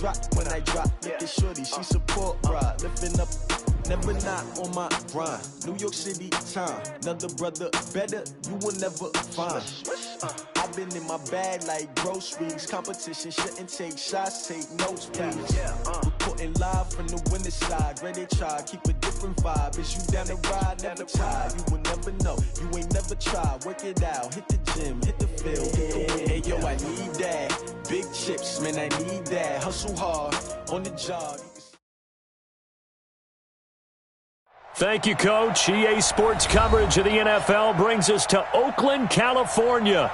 drop when I drop. Look at shorty, she support ride. Lifting up, never not on my grind. New York City time, another brother better, you will never find. I've been in my bag like groceries. Competition shouldn't take shots, take notes, please. Reporting live from the winning side. Ready to try, keep a different vibe. Is you down the ride, never tired. You will never know, you ain't never tried. Work it out, hit the gym, hit the field, hit the win. Hey yo, I need that. Big chips, man, I need that. Hustle hard, on the job. Thank you, Coach. EA Sports coverage of the NFL brings us to Oakland, California.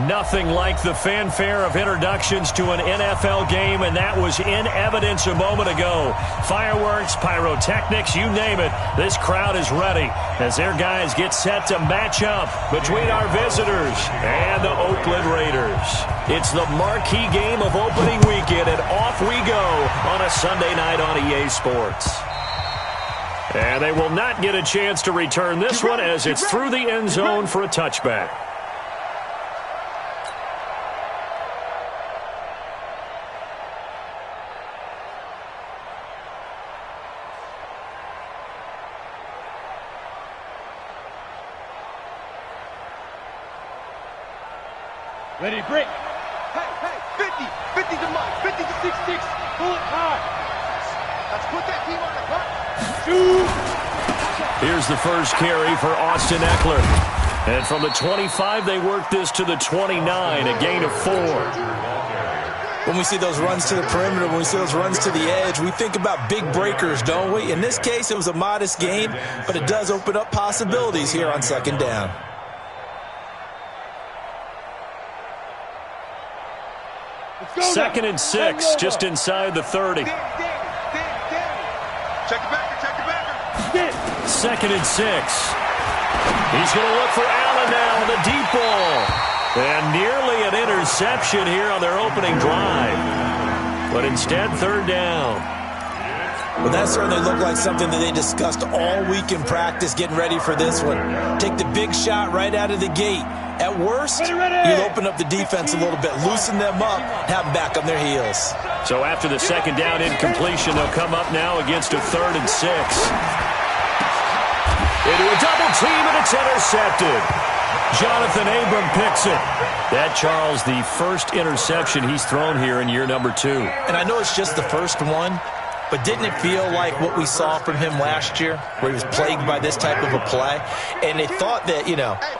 Nothing like the fanfare of introductions to an NFL game, and that was in evidence a moment ago. Fireworks, pyrotechnics, you name it. This crowd is ready as their guys get set to match up between our visitors and the Oakland Raiders. It's the marquee game of opening weekend, and off we go on a Sunday night on EA Sports. And they will not get a chance to return this one as it's through the end zone for a touchback. Ready to break. Hey, 50. 50's a mark. 50's a 6-6. Pull it hard. Let's put that team on the clock. Shoot. Here's the first carry for Austin Eckler. And from the 25, they work this to the 29, a gain of 4. When we see those runs to the perimeter, when we see those runs to the edge, we think about big breakers, don't we? In this case, it was a modest gain, but it does open up possibilities here on second down. Second and 6, just inside the 30. Check the backer. Second and 6. He's going to look for Allen now on the deep ball. And nearly an interception here on their opening drive. But instead, third down. Well, that certainly looked like something that they discussed all week in practice getting ready for this one. Take the big shot right out of the gate. At worst, you'll open up the defense a little bit, loosen them up, have them back on their heels. So after the second down incompletion, they'll come up now against a 3rd and 6. Into a double team, and it's intercepted. Jonathan Abram picks it. That, Charles, the first interception he's thrown here in year number 2. And I know it's just the first one, but didn't it feel like what we saw from him last year, where he was plagued by this type of a play? And they thought that,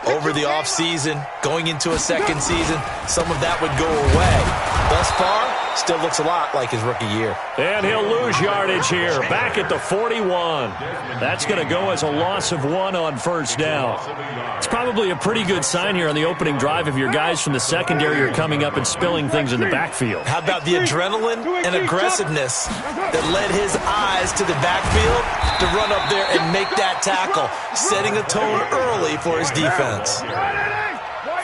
over the offseason, going into a second season, some of that would go away. Thus far, still looks a lot like his rookie year. And he'll lose yardage here, back at the 41. That's going to go as a loss of 1 on first down. It's probably a pretty good sign here on the opening drive if your guys from the secondary are coming up and spilling things in the backfield. How about the adrenaline and aggressiveness that led his eyes to the backfield to run up there and make that tackle, setting a tone early for his defense.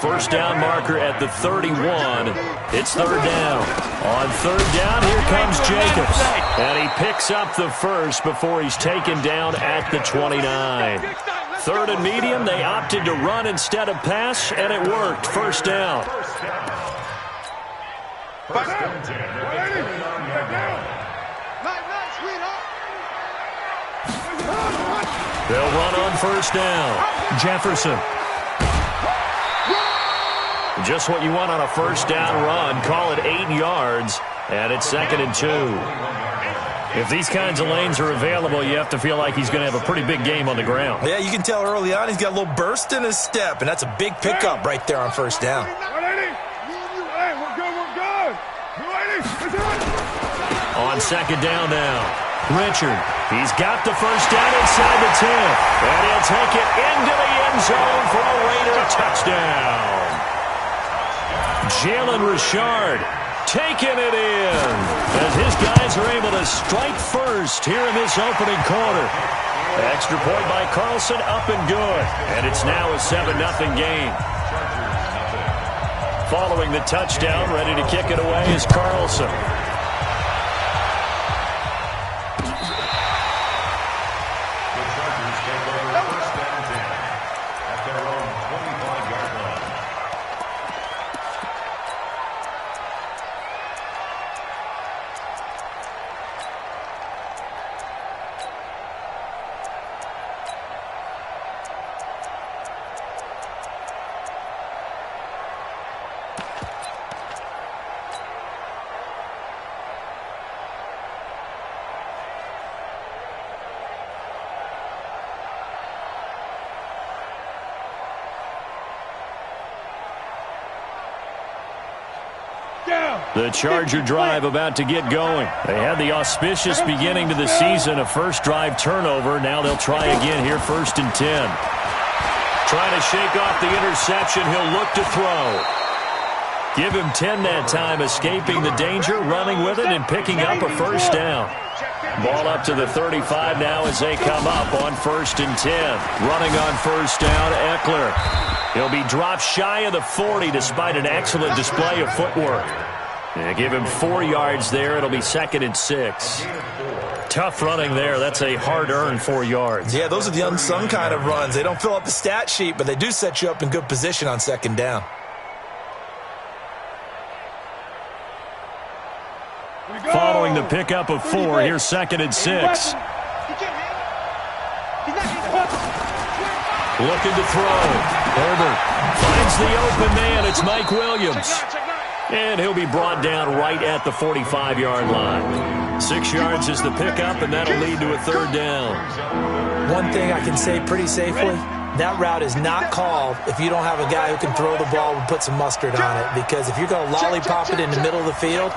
First down marker at the 31. It's third down. On third down, here comes Jacobs. And he picks up the first before he's taken down at the 29. Third and medium, they opted to run instead of pass, and it worked. First down. They'll run on first down. Jefferson. Just what you want on a first down run. Call it 8 yards, and it's 2nd and 2. If these kinds of lanes are available, you have to feel like he's going to have a pretty big game on the ground. Yeah, you can tell early on he's got a little burst in his step, and that's a big pickup right there on first down. On second down now, Richard. He's got the first down inside the 10, and he'll take it into the end zone for a Raider touchdown. Jalen Richard taking it in as his guys are able to strike first here in this opening quarter. Extra point by Carlson, up and good. And it's now a 7-0 game. Following the touchdown, ready to kick it away is Carlson. The Charger drive about to get going. They had the auspicious beginning to the season, a first drive turnover. Now they'll try again here, 1st and 10. Trying to shake off the interception. He'll look to throw. Give him 10 that time, escaping the danger, running with it, and picking up a first down. Ball up to the 35 now as they come up on 1st and 10. Running on first down, Eckler. He'll be dropped shy of the 40 despite an excellent display of footwork. And give him 4 yards there. It'll be 2nd and 6. Tough running there. That's a hard-earned 4 yards. Yeah, those are the unsung kind of runs. They don't fill up the stat sheet, but they do set you up in good position on 2nd down. Following the pickup of 4, here's 2nd and 6. Looking to throw. Herbert finds the open man. It's Mike Williams. And he'll be brought down right at the 45-yard line. 6 yards is the pickup, and that'll lead to a 3rd down. One thing I can say pretty safely, that route is not called if you don't have a guy who can throw the ball and put some mustard on it. Because if you're going to lollipop it in the middle of the field,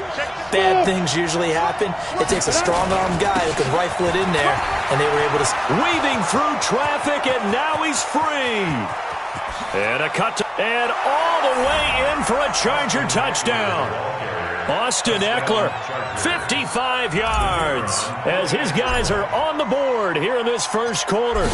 bad things usually happen. It takes a strong-armed guy who can rifle it in there, and they were able to... Weaving through traffic, and now he's free. And a cut and all the way in for a Charger touchdown. Austin Eckler, 55 yards, as his guys are on the board here in this first quarter.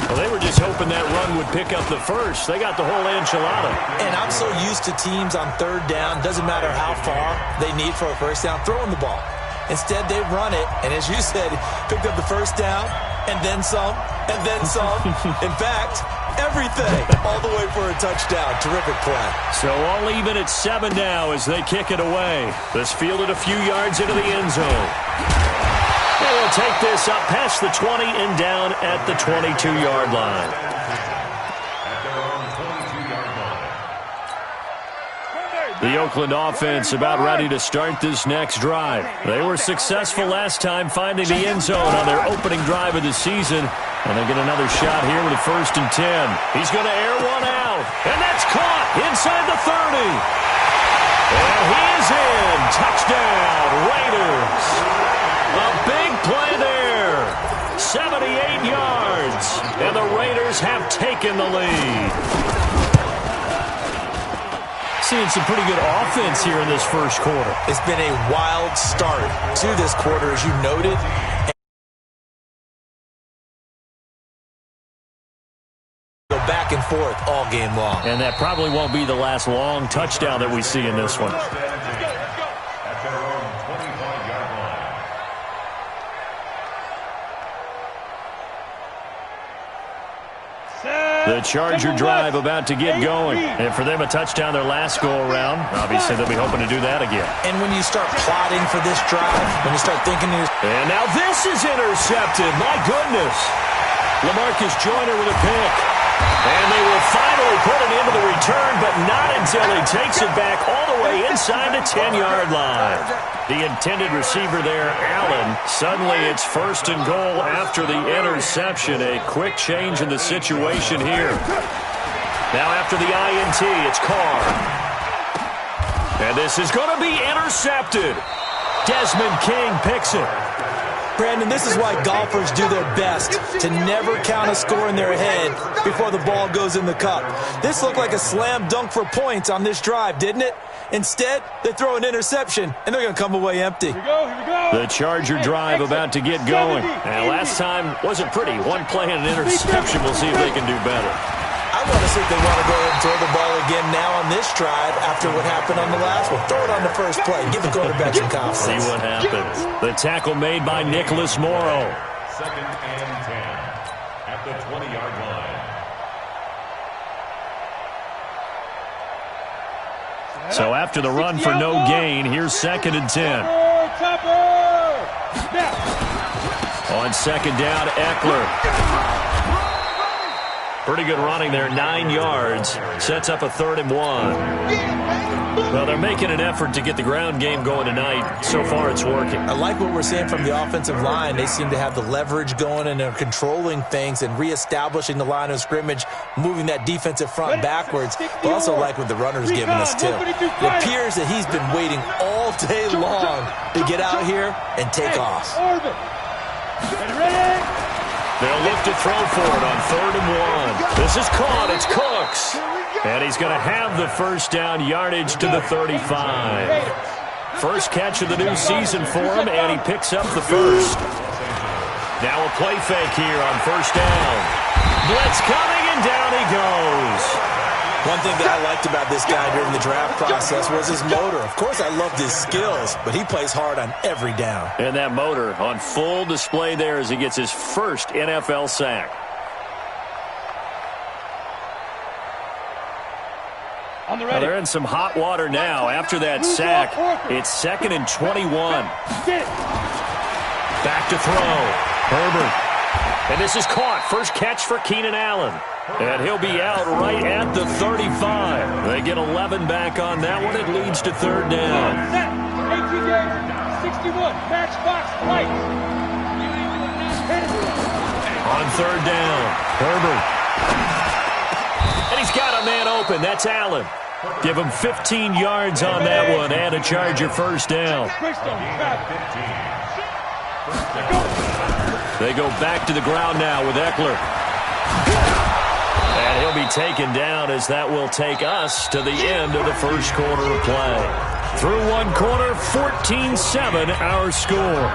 Well, they were just hoping that run would pick up the first. They got the whole enchilada. And I'm so used to teams on 3rd down, doesn't matter how far they need for a first down, throwing the ball. Instead, they run it, and as you said, picked up the first down, and then some, and then some. In fact, everything, all the way for a touchdown. Terrific play. So all even at 7 now as they kick it away. This fielded a few yards into the end zone. They will take this up past the 20 and down at the 22-yard line. The Oakland offense about ready to start this next drive. They were successful last time finding the end zone on their opening drive of the season. And they get another shot here with a 1st and 10. He's going to air one out. And that's caught inside the 30. And he is in. Touchdown, Raiders. A big play there. 78 yards. And the Raiders have taken the lead. Seeing some pretty good offense here in this first quarter. It's been a wild start to this quarter, as you noted. Go back and forth all game long. And that probably won't be the last long touchdown that we see in this one. The Charger drive about to get going. And for them, a touchdown their last go-around. Obviously, they'll be hoping to do that again. And when you start plotting for this drive, when you start thinking... And now this is intercepted. My goodness. LaMarcus Joyner with a pick. And they will finally put it into the return, but not until he takes it back all the way inside the 10-yard line. The intended receiver there, Allen. Suddenly it's 1st and goal after the interception. A quick change in the situation here. Now after the INT, it's Carr. And this is going to be intercepted. Desmond King picks it. Brandon, this is why golfers do their best to never count a score in their head before the ball goes in the cup. This looked like a slam dunk for points on this drive, didn't it? Instead, they throw an interception, and they're going to come away empty. Here we go. The Charger drive about to get going. And last time wasn't pretty. One play and an interception. We'll see if they can do better. I want to see if they want to go ahead and throw the ball again now on this drive after what happened on the last one. Throw it on the first play. Give the quarterback some confidence. See what happens. The tackle made by Nicholas Morrow. 2nd and 10 at the 20-yard line. So after the run for no gain, here's 2nd and 10. On 2nd down, Eckler. Pretty good running there, 9 yards. Sets up a 3rd and 1. Well, they're making an effort to get the ground game going tonight. So far, it's working. I like what we're seeing from the offensive line. They seem to have the leverage going, and they're controlling things and reestablishing the line of scrimmage, moving that defensive front backwards. But also like what the runner's giving us, too. It appears that he's been waiting all day long to get out here and take off. They'll look to throw for it on 3rd and 1. This is caught. It's Cooks. And he's going to have the first down, yardage to the 35. First catch of the new season for him, and he picks up the first. Now a play fake here on first down. Blitz coming, and down he goes. One thing that I liked about this guy during the draft process was his motor. Of course, I loved his skills, but he plays hard on every down. And that motor on full display there as he gets his first NFL sack. Well, they're in some hot water now. After that sack, it's 2nd and 21. Back to throw. Herbert. And this is caught. First catch for Keenan Allen. And he'll be out right at the 35. They get 11 back on that one. It leads to 3rd down. 18 games, 61, matchbox light. On 3rd down, Herbert. And he's got a man open. That's Allen. Give him 15 yards on that one and a Charger first down. They go back to the ground now with Eckler. And he'll be taken down as that will take us to the end of the first quarter of play. Through one quarter, 14-7 our score.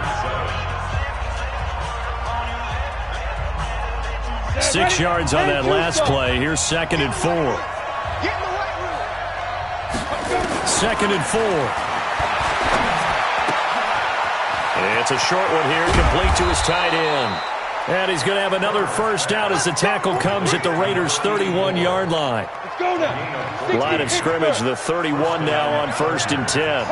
6 yards on that last play. Here's 2nd and 4. 2nd and 4. It's a short one here, complete to his tight end. And he's going to have another first down as the tackle comes at the Raiders' 31-yard line. Line of scrimmage, the 31 now on 1st and 10.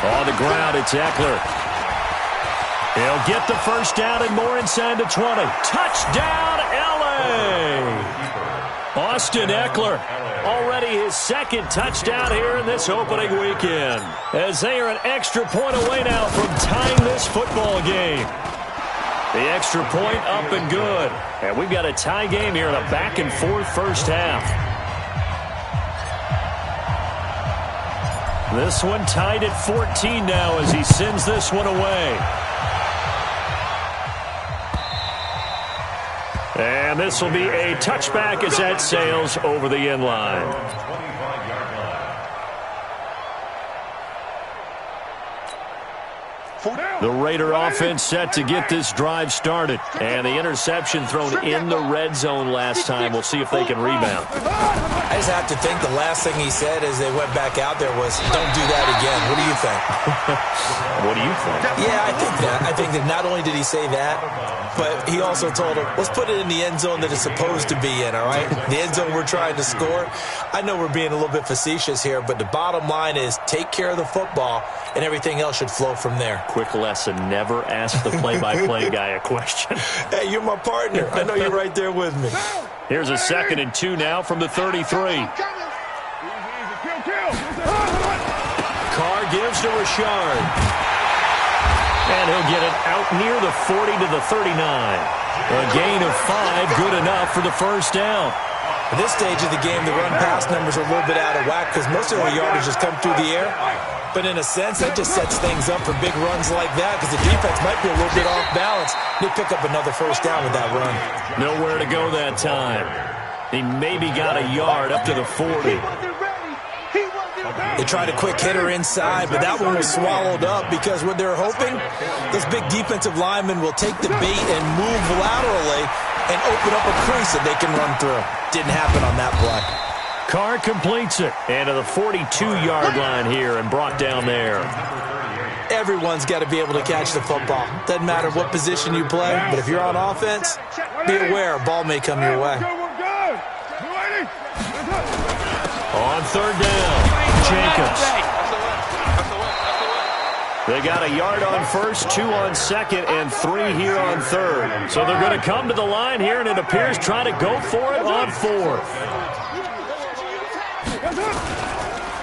On the ground, it's Eckler. He'll get the first down and more inside the 20. Touchdown, L.A.! Austin Eckler. Already his 2nd touchdown here in this opening weekend. As they are an extra point away now from tying this football game. The extra point up and good. And we've got a tie game here in a back-and-forth first half. This one tied at 14 now as he sends this one away. And this will be a touchback as that sails over the end line. The Raider offense set to get this drive started. And the interception thrown in the red zone last time. We'll see if they can rebound. I just have to think the last thing he said as they went back out there was, don't do that again. What do you think? What do you think? Yeah, I think that. I think that not only did he say that, but he also told him, let's put it in the end zone that it's supposed to be in, all right? The end zone we're trying to score. I know we're being a little bit facetious here, but the bottom line is take care of the football, and everything else should flow from there. Quick lesson, never ask the play-by-play guy a question. Hey, you're my partner. I know you're right there with me. Here's a 2nd and 2 now from the 33. Carr gives to Richard. And he'll get it out near the 40 to the 39. A gain of 5, good enough for the first down. At this stage of the game, the run-pass numbers are a little bit out of whack because most of the yardage has come through the air. But in a sense, that just sets things up for big runs like that because the defense might be a little bit off balance. They pick up another first down with that run. Nowhere to go that time. He maybe got a yard up to the 40. They tried a quick hitter inside, but that one was swallowed up because what they're hoping, this big defensive lineman will take the bait and move laterally and open up a crease that they can run through. Didn't happen on that play. Carr completes it. And to the 42-yard line here and brought down there. Everyone's got to be able to catch the football. Doesn't matter what position you play, but if you're on offense, be aware a ball may come your way. On 3rd down, Jacobs. They They got a yard on first, 2 on second, and 3 here on third. So they're going to come to the line here, and it appears trying to go for it on fourth.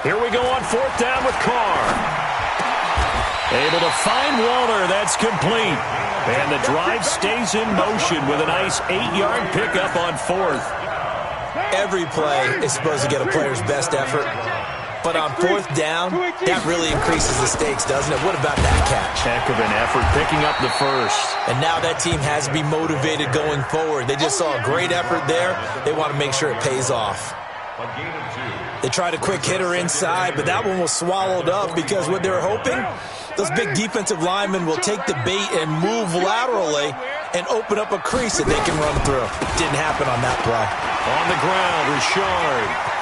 Here we go on fourth down with Carr. Able to find Waller. That's complete. And the drive stays in motion with a nice 8-yard pickup on fourth. Every play is supposed to get a player's best effort. But on fourth down, that really increases the stakes, doesn't it? What about that catch? Heck of an effort picking up the first. And now that team has to be motivated going forward. They just saw a great effort there. They want to make sure it pays off. They tried a quick hitter inside, but that one was swallowed up because what they were hoping, those big defensive linemen will take the bait and move laterally and open up a crease that they can run through. Didn't happen on that play. On the ground, Richard.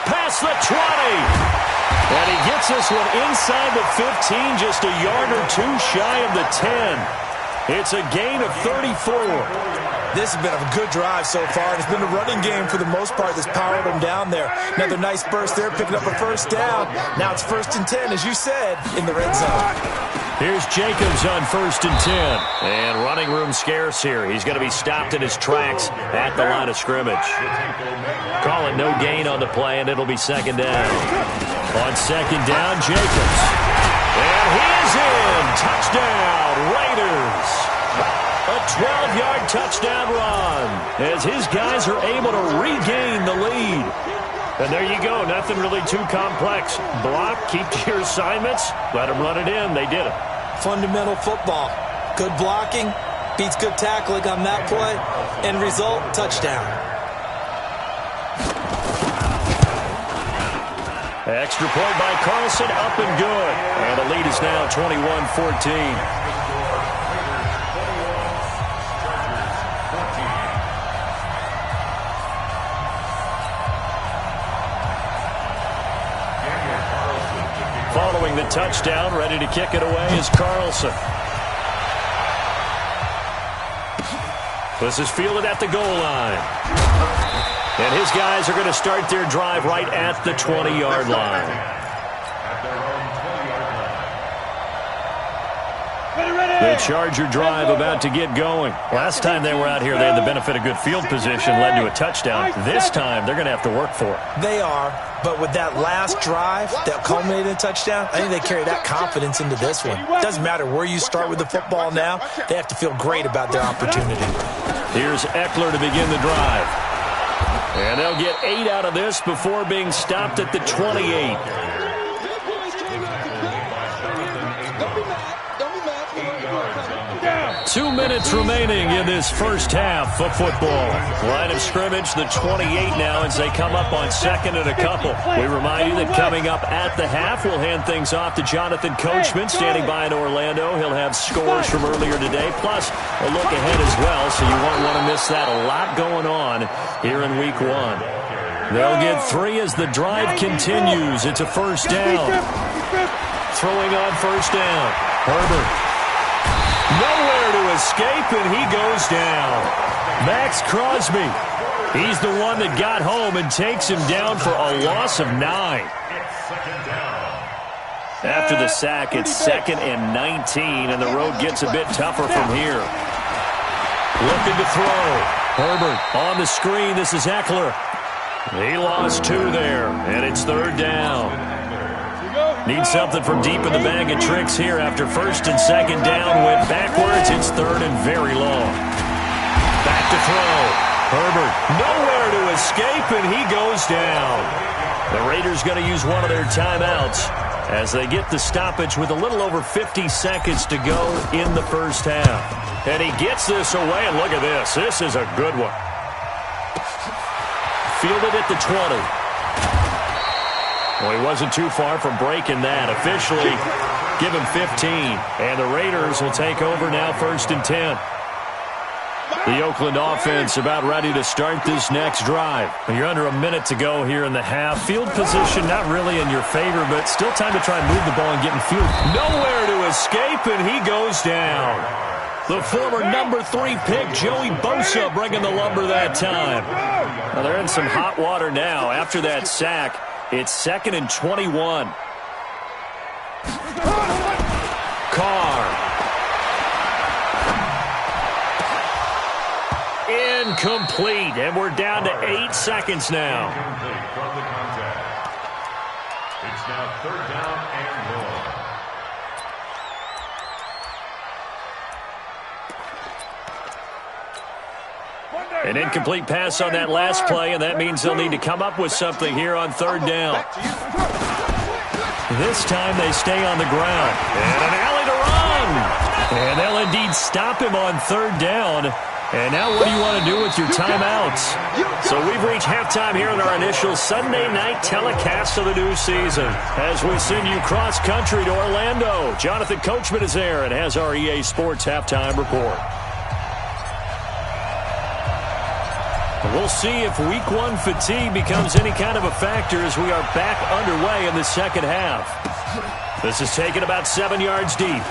Past the 20. And he gets this one inside the 15, just a yard or two shy of the 10. It's a gain of 34. This has been a good drive so far. It's been the running game for the most part that's powered them down there. Another nice burst there, picking up a first down. Now it's 1st and 10, as you said, in the red zone. Here's Jacobs on 1st and 10. And running room scarce here. He's going to be stopped in his tracks at the line of scrimmage. Calling no gain on the play, and it'll be 2nd down. On 2nd down, Jacobs. And he is in. Touchdown, Raiders. A 12-yard touchdown run as his guys are able to regain the lead. And there you go. Nothing really too complex. Block, keep to your assignments, let them run it in. They did it. Fundamental football. Good blocking beats good tackling on that play. End result, touchdown. Extra point by Carlson, up and good. And the lead is now 21-14. Following the touchdown, ready to kick it away is Carlson. This is fielded at the goal line. And his guys are going to start their drive right at the 20-yard line. The Charger drive about to get going. Last time they were out here, they had the benefit of good field position, led to a touchdown. This time, they're going to have to work for it. They are, but with that last drive that culminated in a touchdown, I think they carry that confidence into this one. Doesn't matter where you start with the football now, they have to feel great about their opportunity. Here's Eckler to begin the drive. And they'll get 8 out of this before being stopped at the 28. 2 minutes remaining in this first half of football. Line of scrimmage, the 28 now as they come up on 2nd and a couple. We remind you that coming up at the half, we'll hand things off to Jonathan Coachman standing by in Orlando. He'll have scores from earlier today, plus a look ahead as well, so you won't want to miss that. A lot going on here in Week 1. They'll get 3 as the drive continues. It's a first down. Throwing on first down. Herbert. Nowhere to escape, and he goes down. Max Crosby. He's the one that got home and takes him down for a loss of 9. After the sack, it's 2nd and 19, and the road gets a bit tougher from here. Looking to throw. Herbert on the screen. This is Eckler. He lost 2 there, and it's 3rd down. Need something from deep in the bag of tricks here after 1st and 2nd down. Went backwards. It's 3rd and very long. Back to throw. Herbert nowhere to escape, and he goes down. The Raiders going to use one of their timeouts as they get the stoppage with a little over 50 seconds to go in the first half. And he gets this away, and look at this. This is a good one. Fielded at the 20. Well, he wasn't too far from breaking that. Officially, give him 15. And the Raiders will take over now 1st and 10. The Oakland offense about ready to start this next drive. You're under a minute to go here in the half. Field position not really in your favor, but still time to try and move the ball and get in field. Nowhere to escape, and he goes down. The former number 3 pick, Joey Bosa, bringing the lumber that time. Well, they're in some hot water now after that sack. It's 2nd and 21. Carr. Incomplete, and we're down to 8 seconds now. Incomplete from the contact. It's now 3rd down and more. An incomplete pass on that last play, and that means they'll need to come up with something here on 3rd down. This time they stay on the ground. And an alley to run. And they'll indeed stop him on 3rd down. And now what do you want to do with your timeouts? So we've reached halftime here in our initial Sunday night telecast of the new season. As we send you cross-country to Orlando, Jonathan Coachman is there and has our EA Sports halftime report. We'll see if Week 1 fatigue becomes any kind of a factor as we are back underway in the second half. This is taken about 7 yards deep.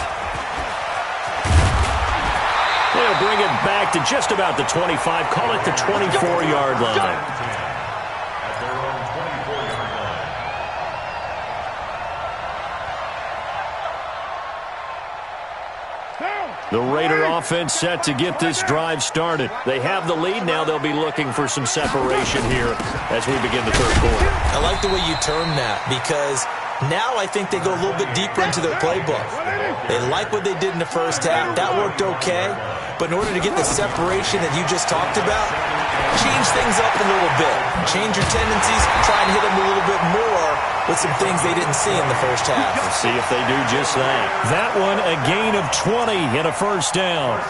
They'll bring it back to just about the 25, call it the 24-yard line. At their own 24-yard line. The Raider offense set to get this drive started. They have the lead. Now they'll be looking for some separation here as we begin the 3rd quarter. I like the way you term that because now I think they go a little bit deeper into their playbook. They like what they did in the first half. That worked okay. But in order to get the separation that you just talked about, change things up a little bit. Change your tendencies. Try and hit them a little bit more with some things they didn't see in the first half. Let's see if they do just that. That one, a gain of 20 and a 1st down.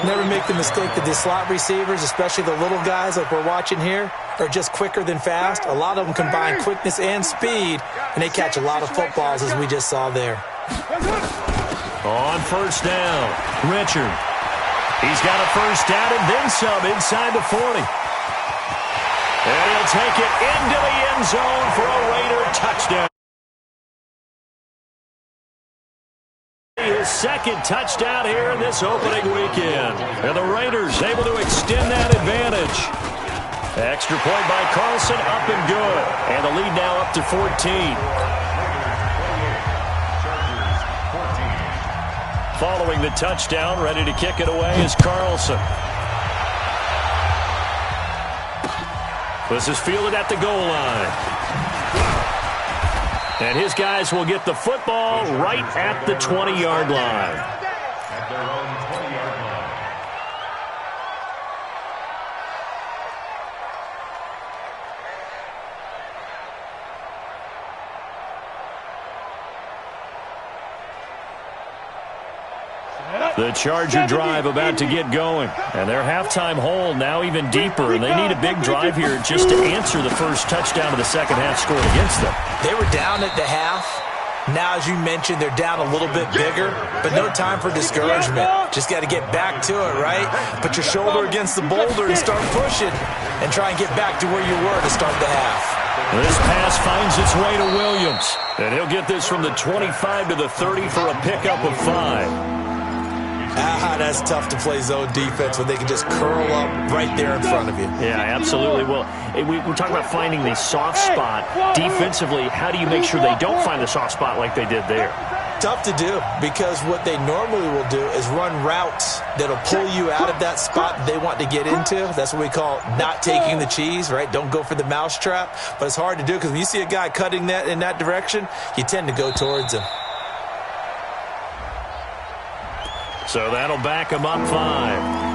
Never make the mistake that the slot receivers, especially the little guys like we're watching here, are just quicker than fast. A lot of them combine quickness and speed, and they catch a lot of footballs as we just saw there. On 1st down, Richard. He's got a 1st down and then some inside the 40. And he'll take it into the end zone for a Raider touchdown. His 2nd touchdown here in this opening weekend. And the Raiders able to extend that advantage. Extra point by Carlson, up and good. And the lead now up to 14. Following the touchdown, ready to kick it away is Carlson. This is fielded at the goal line. And his guys will get the football right at the 20-yard line. At their own 20-yard line. The Charger drive about to get going. And their halftime hole now even deeper. And they need a big drive here just to answer the first touchdown of the second half scored against them. They were down at the half. Now, as you mentioned, they're down a little bit bigger, but no time for discouragement. Just got to get back to it, right? Put your shoulder against the boulder and start pushing and try and get back to where you were to start the half. This pass finds its way to Williams. And he'll get this from the 25 to the 30 for a pickup of 5. That's tough to play zone defense when they can just curl up right there in front of you. Yeah, absolutely. Well, we're talking about finding the soft spot. Defensively, how do you make sure they don't find the soft spot like they did there? Tough to do because what they normally will do is run routes that'll pull you out of that spot that they want to get into. That's what we call not taking the cheese, right? Don't go for the mousetrap. But it's hard to do because when you see a guy cutting that in that direction, you tend to go towards him. So that'll back him up 5.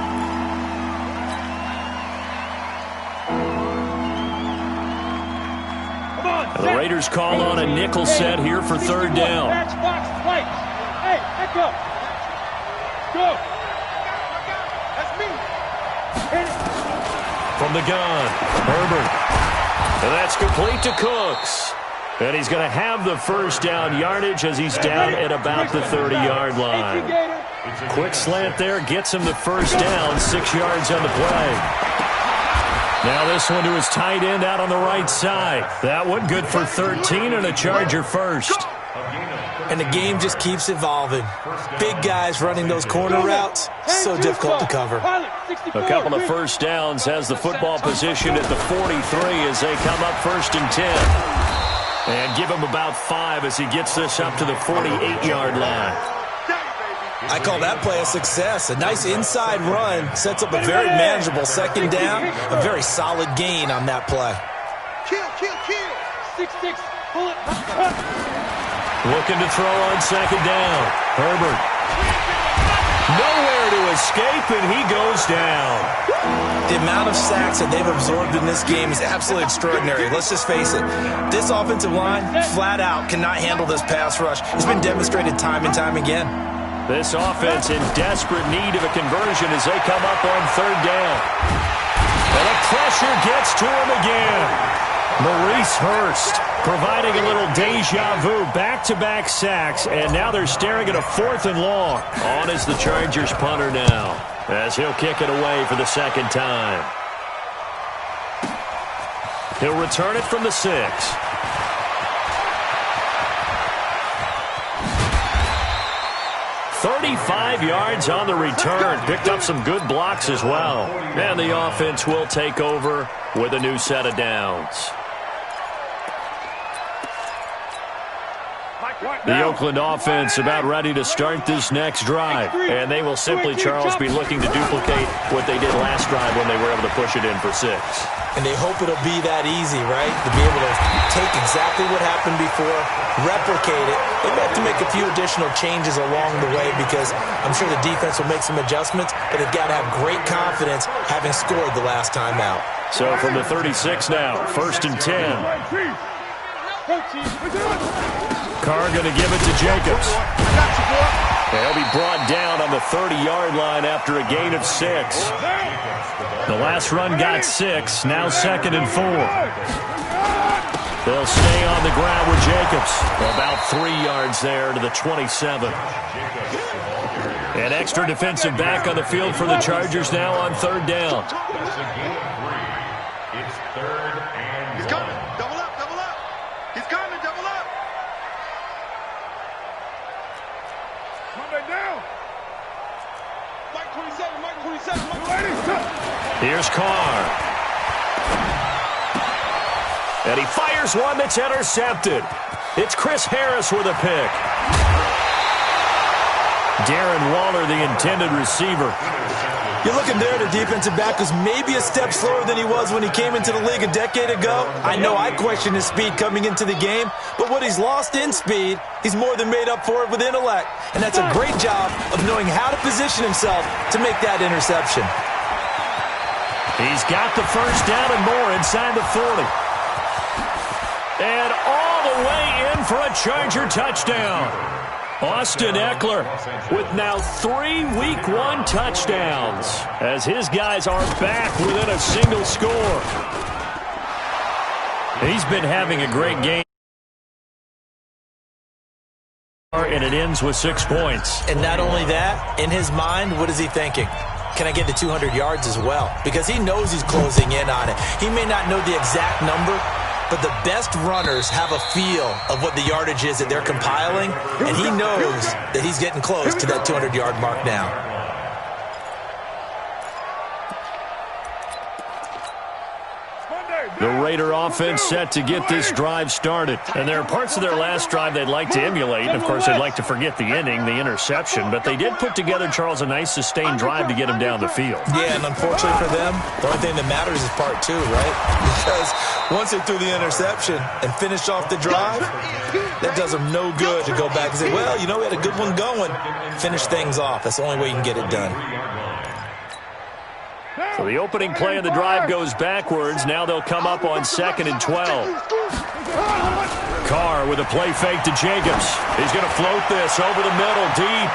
The Raiders call on a nickel set here for 3rd down. Hey, back up. Go. That's me. From the gun, Herbert. And that's complete to Cooks. And he's going to have the 1st down yardage as he's down at about the 30-yard line. Quick slant there, gets him the 1st down, 6 yards on the play. Now this one to his tight end out on the right side. That one good for 13 and a Charger 1st. And the game just keeps evolving. Big guys running those corner routes, so difficult to cover. A couple of 1st downs, has the football position at the 43 as they come up 1st and 10. And give him about 5 as he gets this up to the 48-yard line. I call that play a success. A nice inside run sets up a very manageable second down. A very solid gain on that play. Kill. 6-6. Pull it. Looking to throw on second down. Herbert. Nowhere to escape, and he goes down. The amount of sacks that they've absorbed in this game is absolutely extraordinary. Let's just face it. This offensive line, flat out, cannot handle this pass rush. It's been demonstrated time and time again. This offense in desperate need of a conversion as they come up on third down. And the pressure gets to him again. Maurice Hurst providing a little deja vu. Back-to-back sacks, and now they're staring at a 4th and long. On is the Chargers punter now, as he'll kick it away for the second time. He'll return it from the 6. 35 yards on the return. Picked up some good blocks as well. And the offense will take over with a new set of downs. The Oakland offense about ready to start this next drive. And they will simply, Charles, be looking to duplicate what they did last drive when they were able to push it in for 6. And they hope it'll be that easy, right? To be able to take exactly what happened before, replicate it. They may have to make a few additional changes along the way because I'm sure the defense will make some adjustments, but they've got to have great confidence having scored the last time out. So from the 36 now, 1st and 10. Carr going to give it to Jacobs. They'll be brought down on the 30-yard line after a gain of 6. The last run got 6, now 2nd and 4. They'll stay on the ground with Jacobs. About 3 yards there to the 27. An extra defensive back on the field for the Chargers now on third down. It's 3rd and 1. He's coming. Double up. He's coming. Double up. Monday down. Mike 27. Here's Carr. And he fires one that's intercepted. It's Chris Harris with a pick. Darren Waller, the intended receiver. You're looking there, the defensive back was maybe a step slower than he was when he came into the league a decade ago. I know I questioned his speed coming into the game, but what he's lost in speed, he's more than made up for it with intellect. And that's a great job of knowing how to position himself to make that interception. He's got the first down and more inside the 40. And all the way in for a Charger touchdown. Austin Eckler with now 3 Week 1 touchdowns as his guys are back within a single score. He's been having a great game. And it ends with 6 points. And not only that, in his mind, what is he thinking? Can I get to 200 yards as well? Because he knows he's closing in on it. He may not know the exact number, but the best runners have a feel of what the yardage is that they're compiling, and he knows that he's getting close to that 200-yard mark now. The Raider offense set to get this drive started. And there are parts of their last drive they'd like to emulate. And, of course, they'd like to forget the ending, the interception. But they did put together, Charles, a nice sustained drive to get him down the field. Yeah, and unfortunately for them, the only thing that matters is part 2, right? Because once they threw the interception and finished off the drive, that does them no good to go back and say, well, you know, we had a good one going. Finish things off. That's the only way you can get it done. So the opening play of the drive goes backwards. Now they'll come up on 2nd and 12. Carr with a play fake to Jacobs. He's going to float this over the middle, deep.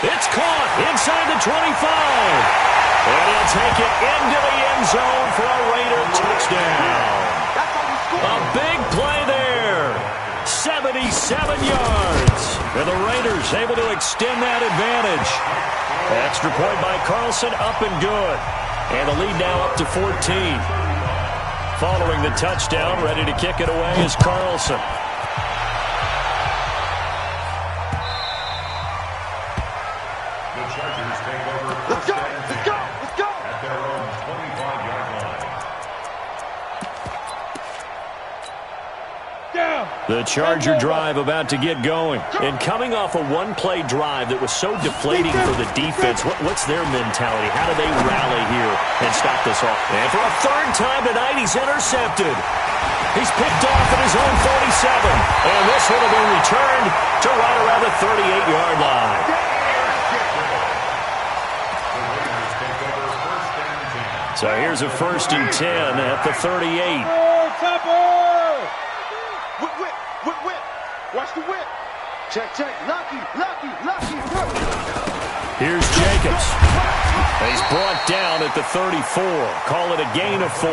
It's caught inside the 25. And he'll take it into the end zone for a Raider touchdown. A big play there. 77 yards. And the Raiders able to extend that advantage. Extra point by Carlson, up and good. And the lead now up to 14. Following the touchdown, ready to kick it away is Carlson. The Chargers take over first and 10 at their own 25-yard line. Down. The Charger drive about to get going. And coming off a one-play drive that was so deflating for the defense, what's their mentality? How do they rally here and stop this off? And for a third time tonight, he's intercepted. He's picked off at his own 47. And this would have been returned to right around the 38-yard line. So here's a 1st and 10 at the 38. Whip. Watch the whip. Check. Lucky. Here's Jacobs. He's brought down at the 34. Call it a gain of 4.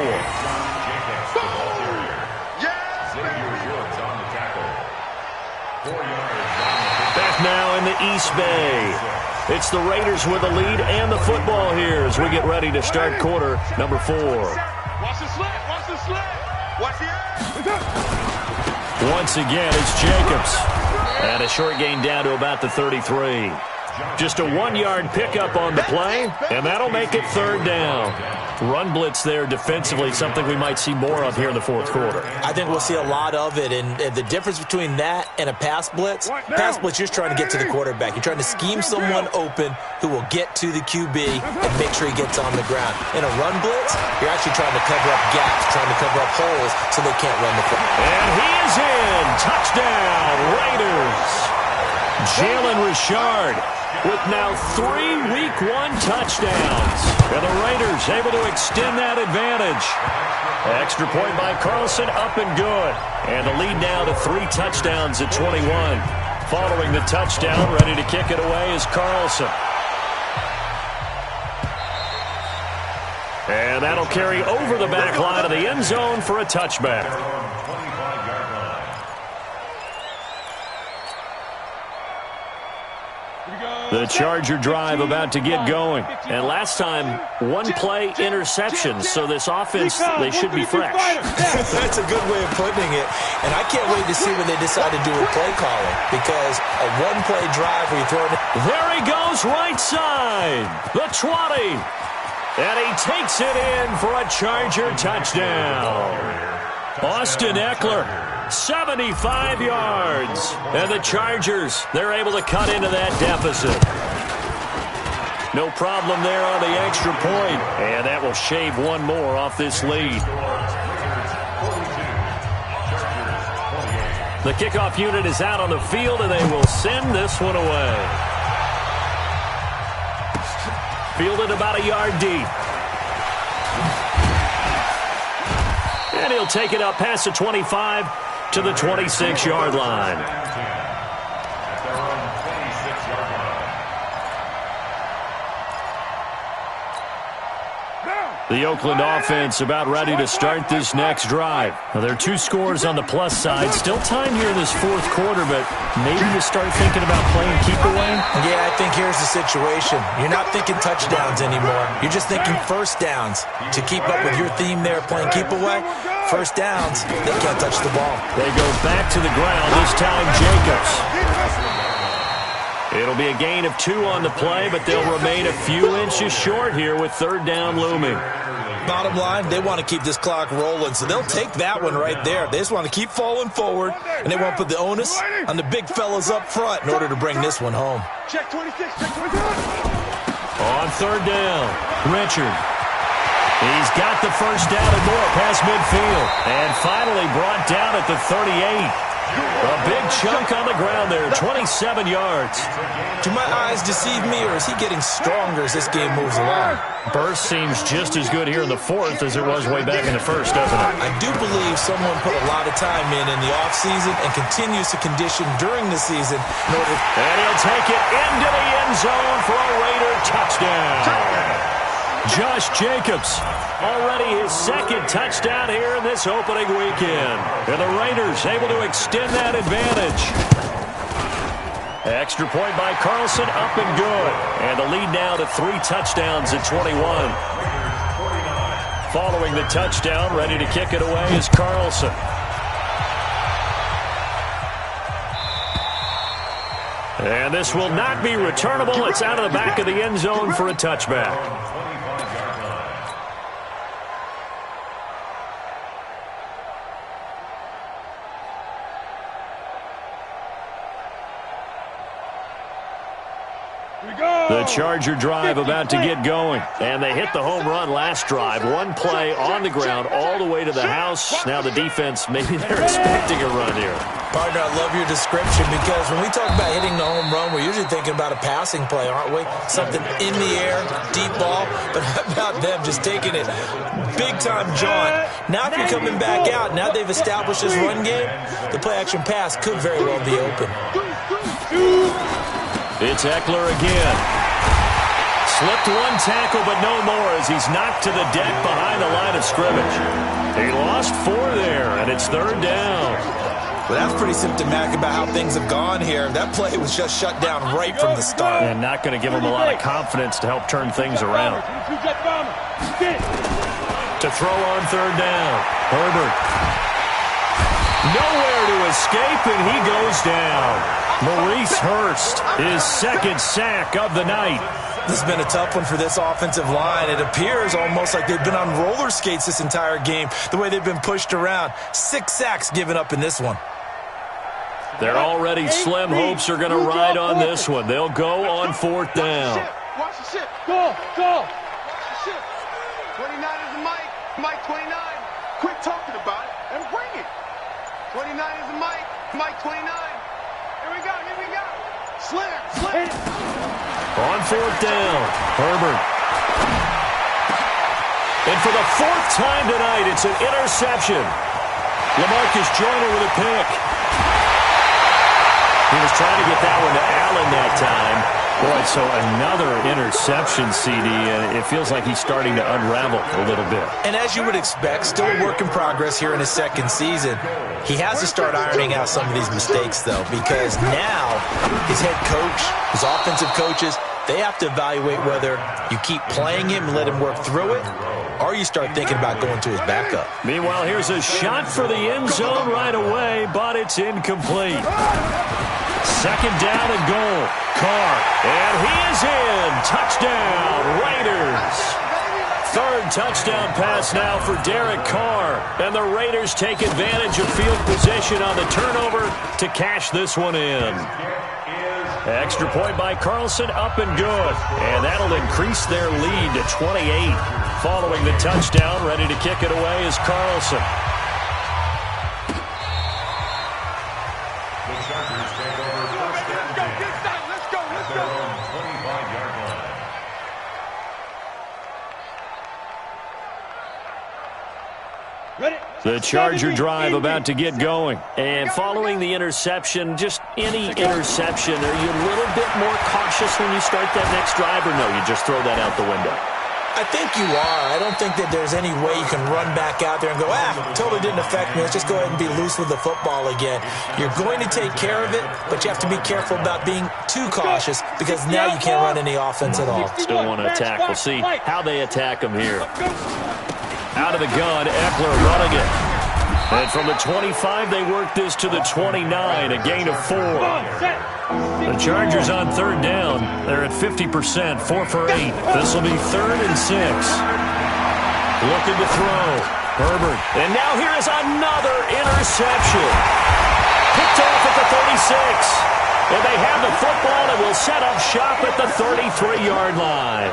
Back now in the East Bay. It's the Raiders with the lead and the football here as we get ready to start quarter number 4. Watch the slant. Watch the Once again, it's Jacobs. And a short gain down to about the 33. Just a 1-yard pickup on the play, and that'll make it 3rd down. Run blitz there defensively, something we might see more of here in the 4th quarter. I think we'll see a lot of it, and the difference between that and a pass blitz, you're just trying to get to the quarterback. You're trying to scheme someone open who will get to the QB and make sure he gets on the ground. In a run blitz, you're actually trying to cover up gaps, trying to cover up holes so they can't run the football. And he is in. Touchdown, Raiders. Jalen Richard with now 3 Week 1 touchdowns. And the Raiders able to extend that advantage. Extra point by Carlson, up and good. And the lead now to 3 touchdowns at 21. Following the touchdown, ready to kick it away is Carlson. And that'll carry over the back line of the end zone for a touchback. The Charger drive about to get going. And last time, 1-play interceptions. So this offense, they should be fresh. That's a good way of putting it. And I can't wait to see when they decide to do a play calling. Because a 1-play drive where you throw it. There he goes, right side. The 20. And he takes it in for a Charger touchdown. Austin Eckler. 75 yards. And the Chargers, they're able to cut into that deficit. No problem there on the extra point. And that will shave one more off this lead. The kickoff unit is out on the field, and they will send this one away. Fielded about a yard deep. And he'll take it up past the 25 to the 26-yard line. The Oakland offense about ready to start this next drive. Now, there are 2 scores on the plus side. Still time here in this 4th quarter, but maybe you start thinking about playing keep away? Yeah, I think here's the situation. You're not thinking touchdowns anymore. You're just thinking first downs. To keep up with your theme there, playing keep away, first downs, they can't touch the ball. They go back to the ground, this time Jacobs. It'll be a gain of 2 on the play, but they'll remain a few inches short here with 3rd down looming. Bottom line, they want to keep this clock rolling, so they'll take that one right there. They just want to keep falling forward, and they won't put the onus on the big fellas up front in order to bring this one home. Check 26, check 26. On 3rd down, Richard. He's got the first down and more past midfield. And finally brought down at the 38. A big chunk on the ground there, 27 yards. Do my eyes deceive me, or is he getting stronger as this game moves along? Burst seems just as good here in the 4th as it was way back in the 1st, doesn't it? I do believe someone put a lot of time in the offseason and continues to condition during the season in order. And he'll take it into the end zone for a Raider touchdown. Josh Jacobs, already his 2nd touchdown here in this opening weekend. And the Raiders able to extend that advantage. Extra point by Carlson, up and good. And the lead now to 3 touchdowns at 21. Following the touchdown, ready to kick it away is Carlson. And this will not be returnable. It's out of the back of the end zone for a touchback. The Charger drive about to get going. And they hit the home run last drive. One play on the ground all the way to the house. Now the defense, maybe they're expecting a run here. Partner, I love your description because when we talk about hitting the home run, we're usually thinking about a passing play, aren't we? Something in the air, deep ball. But how about them just taking it big-time jaunt? Now if you're coming back out, now they've established this run game, the play-action pass could very well be open. It's Eckler again. Slipped one tackle, but no more as he's knocked to the deck behind the line of scrimmage. He lost 4 there, and it's 3rd down. Well, that's pretty symptomatic about how things have gone here. That play was just shut down right from the start. And not going to give him a lot of confidence to help turn things around. To throw on 3rd down. Herbert. Nowhere to escape, and he goes down. Maurice Hurst, his 2nd sack of the night. This has been a tough one for this offensive line. It appears almost like they've been on roller skates this entire game, the way they've been pushed around. 6 sacks given up in this one. Their already slim hopes are going to ride on this one. They'll go on 4th down. Watch the ship. Go. Watch the ship. 29 is the mic. Mike 29. Quit talking about it and bring it. 29 is the mic. Mike 29. Here we go. Slam. On 4th down, Herbert. And for the 4th time tonight, it's an interception. LaMarcus Joyner with a pick. He was trying to get that one to Allen that time. Boy, so another interception, CD, and it feels like he's starting to unravel a little bit. And as you would expect, still a work in progress here in his 2nd season. He has to start ironing out some of these mistakes, though, because now his head coach, his offensive coaches, they have to evaluate whether you keep playing him and let him work through it, or you start thinking about going to his backup. Meanwhile, here's a shot for the end zone right away, but it's incomplete. 2nd down and goal. Carr, and he is in. Touchdown, Raiders. 3rd touchdown pass now for Derek Carr. And the Raiders take advantage of field position on the turnover to cash this one in. Extra point by Carlson, up and good. And that'll increase their lead to 28. Following the touchdown, ready to kick it away is Carlson. The Chargers take over 1st and 10. Let's go. At their own 25-yard line. The Charger drive about to get going. And following the interception, just any interception, are you a little bit more cautious when you start that next drive, or no, you just throw that out the window? I think you are. I don't think that there's any way you can run back out there and go, totally didn't affect me. Let's just go ahead and be loose with the football again. You're going to take care of it, but you have to be careful about being too cautious because now you can't run any offense at all. Still want to attack. We'll see how they attack him here. Out of the gun, Eckler running it. And from the 25, they work this to the 29, a gain of 4. The Chargers on 3rd down. They're at 50%, 4 for 8. This will be 3rd and 6. Looking to throw. Herbert. And now here is another interception. Picked off at the 36. And they have the football and will set up shop at the 33-yard line.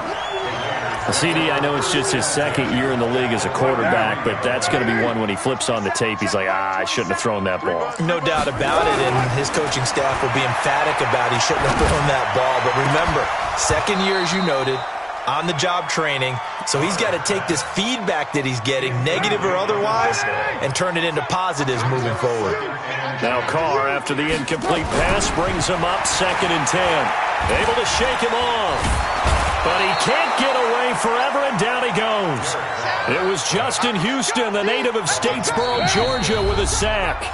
CD, I know it's just his 2nd year in the league as a quarterback, but that's going to be one when he flips on the tape. He's like, I shouldn't have thrown that ball. No doubt about it, and his coaching staff will be emphatic about he shouldn't have thrown that ball. But remember, 2nd year, as you noted, on-the-job training, so he's got to take this feedback that he's getting, negative or otherwise, and turn it into positives moving forward. Now Carr, after the incomplete pass, brings him up 2nd and 10. Able to shake him off. But he can't get away forever, and down he goes. It was Justin Houston, the native of Statesboro, Georgia, with a sack.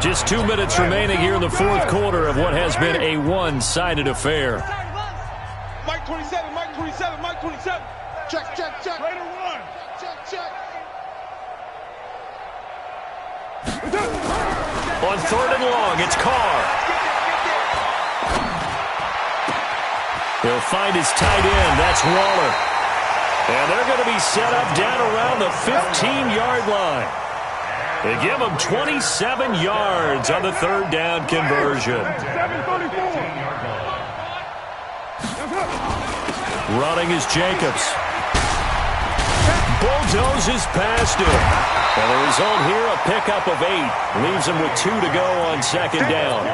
Just 2 minutes remaining here in the 4th quarter of what has been a one-sided affair. Mike 27. Check. Raider 1. Check. On 3rd and long, it's Carr. He'll find his tight end. That's Waller. And they're going to be set up down around the 15-yard line. They give him 27 yards on the 3rd down conversion. Running is Jacobs. Bulldozes past him. And the result here, a pickup of 8. Leaves him with 2 to go on second down.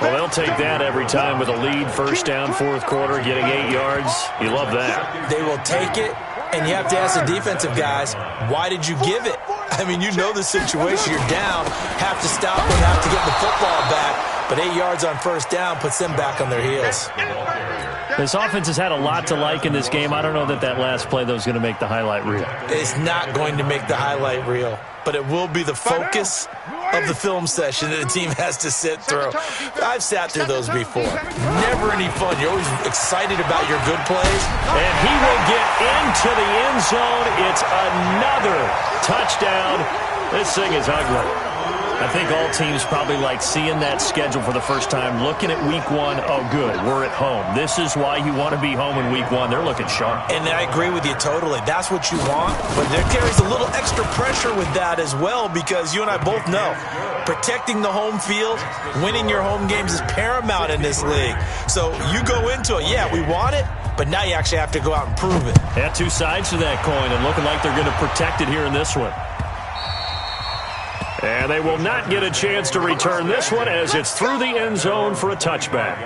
Well, they'll take that every time with a lead. First down, fourth quarter, getting 8 yards. You love that. They will take it, and you have to ask the defensive guys, why did you give it? I mean, you know the situation. You're down, have to stop them, have to get the football back. But 8 yards on first down puts them back on their heels. This offense has had a lot to like in this game. I don't know that last play, though, is going to make the highlight reel. It's not going to make the highlight reel, but it will be the focus of the film session that the team has to sit through. I've sat through those before. Never any fun. You're always excited about your good plays. And he will get into the end zone. It's another touchdown. This thing is ugly. I think all teams probably like seeing that schedule for the first time, looking at week 1. Oh, good, we're at home. This is why you want to be home in week 1. They're looking sharp. And I agree with you totally. That's what you want. But there carries a little extra pressure with that as well, because you and I both know protecting the home field, winning your home games is paramount in this league. So you go into it, yeah, we want it, but now you actually have to go out and prove it. Yeah, 2 sides to that coin, and looking like they're going to protect it here in this one. And they will not get a chance to return this one as it's through the end zone for a touchback.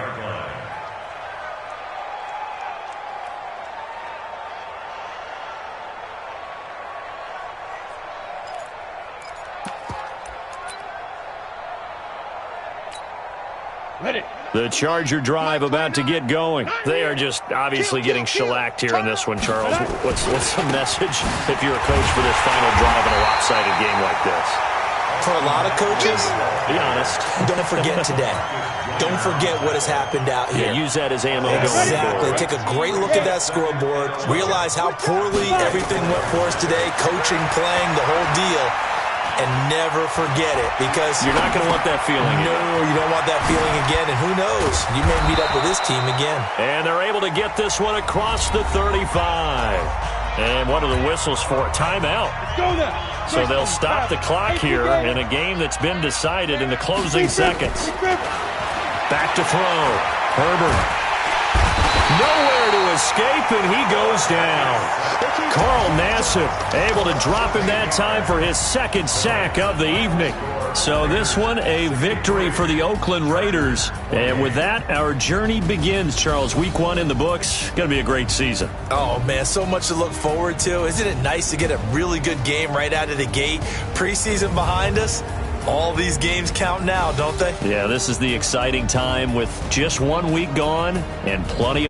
The Charger drive about to get going. They are just obviously getting shellacked here in this one, Charles. What's the message if you're a coach for this final drive in a lopsided game like this? For a lot of coaches, be honest, don't forget today. Don't forget what has happened out here. Yeah, use that as ammo. Exactly. Take a great look at that scoreboard. Realize how poorly everything went for us today. Coaching, playing, the whole deal. And never forget it, because you're not going to want that feeling again. No, you don't want that feeling again. And who knows? You may meet up with this team again. And they're able to get this one across the 35. And what are the whistles for? Timeout. Let's go there. So they'll stop the clock here in a game that's been decided in the closing seconds. Back to throw. Herbert. Nowhere to escape, and he goes down. Carl Nassib able to drop him that time for his second sack of the evening. So this one, a victory for the Oakland Raiders. And with that, our journey begins, Charles. Week 1 in the books. Going to be a great season. Oh, man, so much to look forward to. Isn't it nice to get a really good game right out of the gate? Preseason behind us. All these games count now, don't they? Yeah, this is the exciting time with just 1 week gone and plenty of